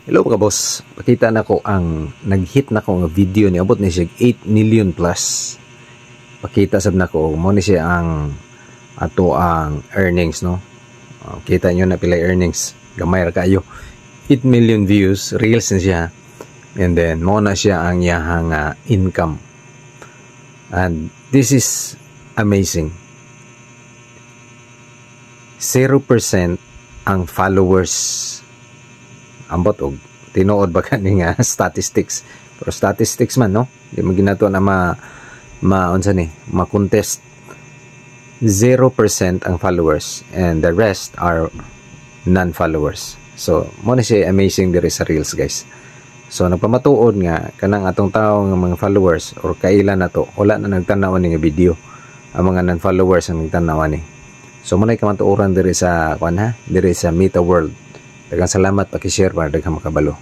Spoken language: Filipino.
Hello mga boss, pakita na ko ang nag-hit na ko nga video ni abot ni siya 8 million plus. Pakita sad na ko mo ni siya ang ato ang earnings, no. Kita nyo na pila earnings, gamay ra kayo. 8 million views, reels na siya. And then mo na siya ang iyang income. And this is amazing. 0% ang followers. Ambot og tinuod ba kani nga statistics, pero statistics man, no, di mo ginato na unsa ni ma-contest. 0% ang followers and the rest are non-followers. So mo na siya amazing diri sa reels, guys. So nagpamatuod nga kanang atong tawo nga mga followers or kailan na to wala na nagtanaw ni nga video, ang mga non-followers ang nagtanaw ni. So mo na kamatuoran diri sa diri sa Meta World. Daghang salamat, paki-share para daghang makabalo.